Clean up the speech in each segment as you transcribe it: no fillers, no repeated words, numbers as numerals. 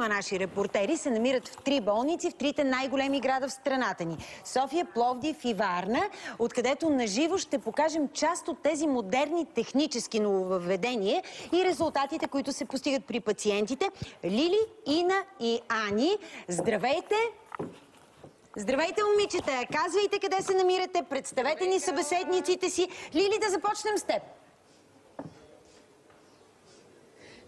наши репортери се намират в 3 болници, в 3-те най-големи града в страната ни. София, Пловдив и Варна, откъдето наживо ще покажем част от тези модерни технически нововведения и резултатите, които се постигат при пациентите. Лили, Ина и Ани, здравейте! Здравейте, момичета! Казвайте къде се намирате, представете ни събеседниците си. Лили, да започнем с теб.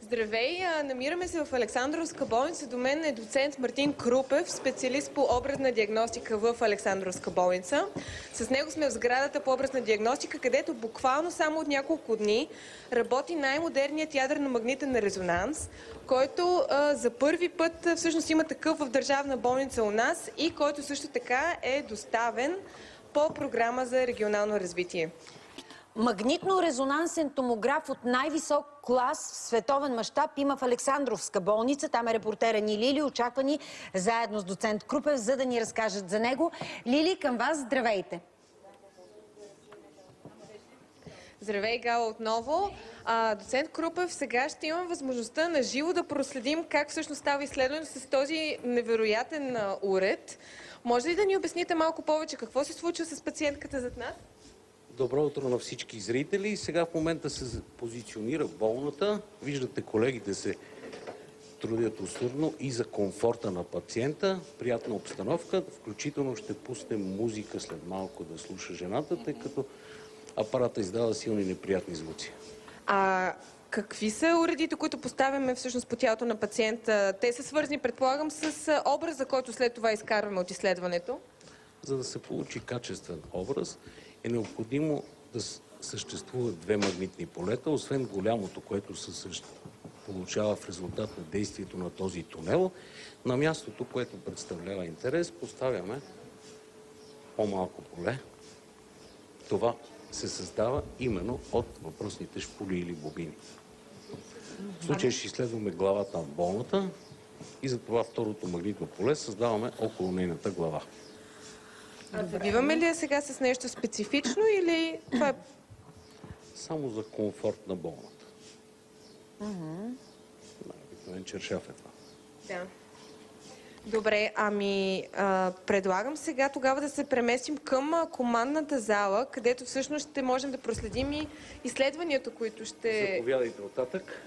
Здравей! Намираме се в Александровска болница. До мен е доцент Мартин Крупев, специалист по образна диагностика в Александровска болница. С него сме в сградата по образна диагностика, където буквално само от няколко дни работи най-модерният ядрено-магнитен резонанс, който за първи път всъщност има такъв в държавна болница у нас и който също така е доставен по програма за регионално развитие. Магнитно-резонансен томограф от най-висок клас в световен мащаб има в Александровска болница. Там е репортера ни Лили. Очаква ни заедно с доцент Крупев, за да ни разкажат за него. Лили, към вас здравейте! Здравей, Гала, отново. Доцент Крупев, сега ще имам възможността на живо да проследим как всъщност става изследването с този невероятен уред. Може ли да ни обясните малко повече какво се случва с пациентката зад нас? Добро утро на всички зрители. Сега в момента се позиционира болната. Виждате, колегите се трудят усърдно и за комфорта на пациента. Приятна обстановка. Включително ще пуснем музика след малко да слуша жената, тъй като апарата издава силни неприятни звуци. Какви са уредите, които поставяме всъщност по тялото на пациента? Те са свързани, предполагам, с образа, който след това изкарваме от изследването? За да се получи качествен образ, е необходимо да съществуват 2 магнитни полета, освен голямото, което се получава в резултат на действието на този тунел. На мястото, което представлява интерес, поставяме по-малко поле. Това се създава именно от въпросните шпули или бобини. В случая ще изследваме главата на болната и затова второто магнитно поле създаваме около нейната глава. Забиваме ли я сега с нещо специфично или това е... Само за комфорт на болната. Най-обикновен чершаф е това. Да. Добре, предлагам сега тогава да се преместим към командната зала, където всъщност ще можем да проследим и изследванията, които ще... Заповядайте оттатък.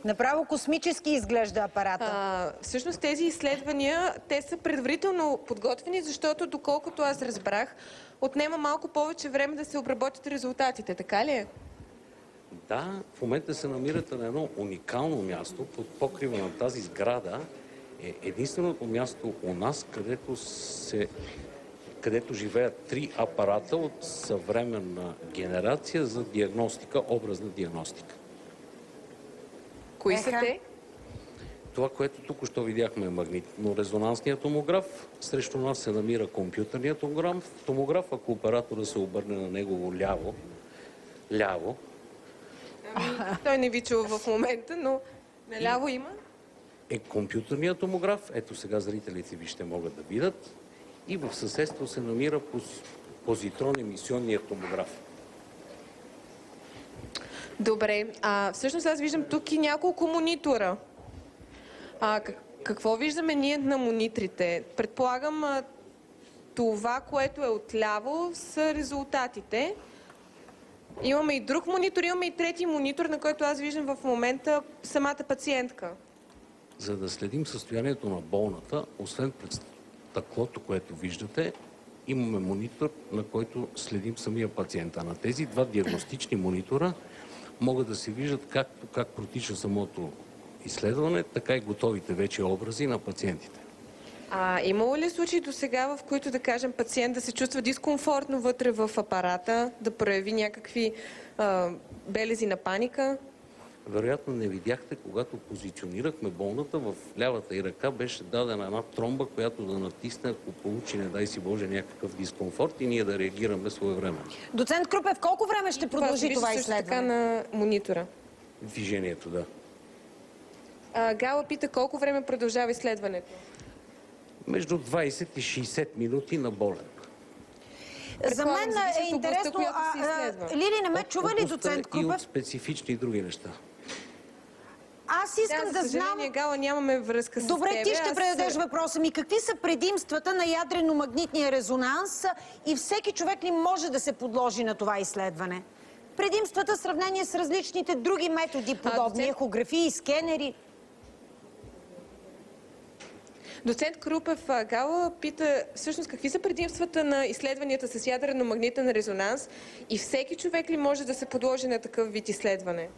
Направо космически изглежда апарата. Всъщност тези изследвания, те са предварително подготвени, защото доколкото аз разбрах, отнема малко повече време да се обработят резултатите, така ли е? Да, в момента се намирате на едно уникално място под покрива на тази сграда. Е единственото място у нас, където живеят 3 апарата от съвременна генерация за диагностика, образна диагностика. Кои са те? Това, което тук-що видяхме, е магнитно-резонансният томограф. Срещу нас се намира компютърният томограф. Ако оператора се обърне на негово ляво. Той не ви чува в момента, но наляво има. Е компютърният томограф. Ето сега зрителите ви ще могат да видят. И в съседство се намира позитрон-емисионният томограф. Добре. Всъщност аз виждам тук и няколко монитора. Какво виждаме ние на мониторите? Предполагам, това, което е отляво, са резултатите. Имаме и друг монитор, имаме и трети монитор, на който аз виждам в момента самата пациентка. За да следим състоянието на болната, освен пред стъклото, което виждате, имаме монитор, на който следим самия пациента. На тези 2 диагностични монитора могат да се виждат както как протича самото изследване, така и готовите вече образи на пациентите. Имало ли случаи до сега, в които, да кажем, пациент да се чувства дискомфортно вътре в апарата, да прояви някакви белези на паника? Вероятно не видяхте, когато позиционирахме болната, в лявата й ръка беше дадена една тромба, която да натисне, ако получи, не дай си Боже, някакъв дискомфорт и ние да реагираме своевременно. Доцент Крупев, колко време ще продължи това изследване? Така на монитора. Движението, да. Гала пита колко време продължава изследването? Между 20 и 60 минути на болен. За мен е интересно, Лили, не ме чува ли доцент Крупев? И от специфични други неща. Аз искам да за знам... съжаление, Гала, нямаме връзка с Добре, тебе. ти ще предадеш въпроса ми. Какви са предимствата на ядрено-магнитния резонанс и всеки човек ли може да се подложи на това изследване? Предимствата в сравнение с различните други методи, подобни ехографии, скенери. Доцент Крупев, Гала пита всъщност какви са предимствата на изследванията с ядрено-магнитен резонанс и всеки човек ли може да се подложи на такъв вид изследване?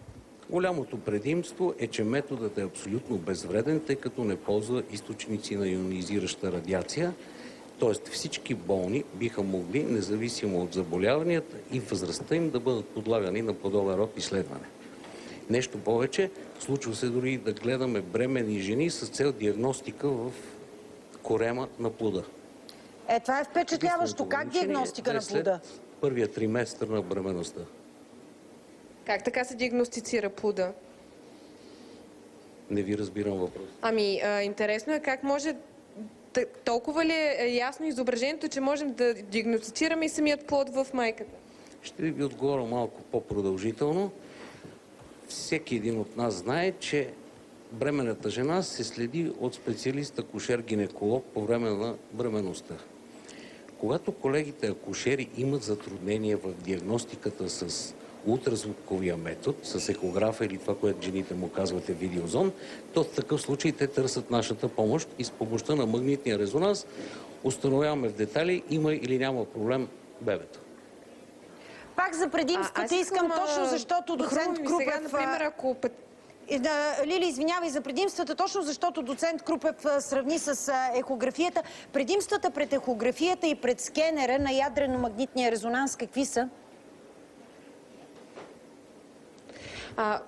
Голямото предимство е, че методът е абсолютно безвреден, тъй като не ползва източници на ионизираща радиация. Т.е. всички болни биха могли, независимо от заболяванията и възрастта им, да бъдат подлагани на подобен род изследване. Нещо повече, случва се дори да гледаме бременни жени с цел диагностика в корема на плода. Това е впечатляващо. Как диагностика на плода? След първия триместър на бременността. Как така се диагностицира плода? Не ви разбирам въпрос. Интересно е как може... Толкова ли е ясно изображението, че можем да диагностицираме и самият плод в майката? Ще ви отговоря малко по-продължително. Всеки един от нас знае, че бременната жена се следи от специалист акушер-гинеколог по време на бременността. Когато колегите акушери имат затруднения в диагностиката с ултразвуковия метод, с ехографа или това, което жените му казвате видеозон, то в такъв случай те търсят нашата помощ и с помощта на магнитния резонанс установяваме в детайли има или няма проблем бебето. Пак за предимствата искам точно защото доцент Крупев... Сега, например, ако... Лили, извинявай за предимствата, точно защото доцент Крупев сравни с ехографията. Предимствата пред ехографията и пред скенера на ядрено-магнитния резонанс какви са?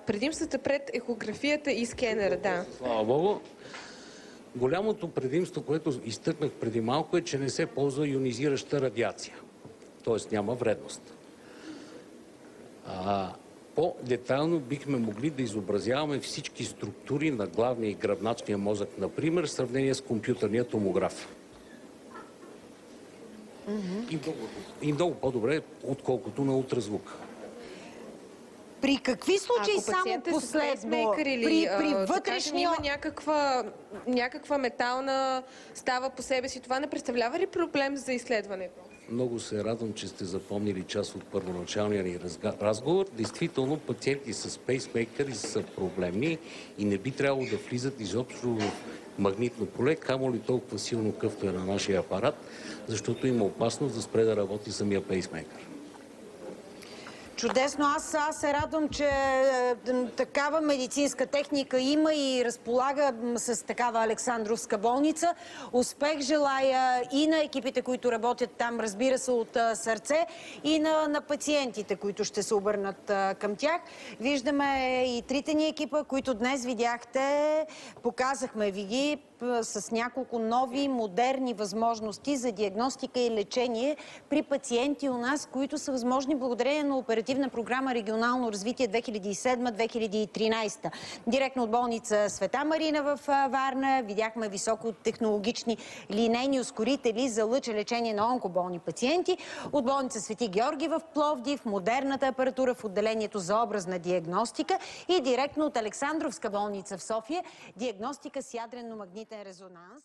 Предимствата пред ехографията и скенера, да. Слава Богу. Голямото предимство, което изтъкнах преди малко, е, че не се ползва ионизираща радиация. Т.е. няма вредност. По-детайлно бихме могли да изобразяваме всички структури на главния и гръбначния мозък, например, в сравнение с компютърния томограф. И много по-добре, отколкото на ултразвук. При какви случаи само последно? При вътрешния... Има някаква метална става по себе си. Това не представлява ли проблем за изследването? Много се радвам, че сте запомнили част от първоначалния ни разговор. Действително, пациенти с пейсмейкъри са проблемни и не би трябвало да влизат изобщо в магнитно поле, камо ли толкова силно къвто е на нашия апарат, защото има опасност да спре да работи самия пейсмейкър. Чудесно. Аз се радвам, че такава медицинска техника има и разполага с такава Александровска болница. Успех желая и на екипите, които работят там, разбира се, от сърце, и на пациентите, които ще се обърнат към тях. Виждаме и трите ни екипа, които днес видяхте. Показахме ви ги с няколко нови, модерни възможности за диагностика и лечение при пациенти у нас, които са възможни благодарение на оперативна програма Регионално развитие 2007-2013. Директно от болница Света Марина в Варна видяхме високотехнологични линейни ускорители за лъчелечение на онкоболни пациенти. От болница Свети Георги в Пловдив, модерната апаратура в отделението за образна диагностика и директно от Александровска болница в София, диагностика с ядрено-магнитен резонанс.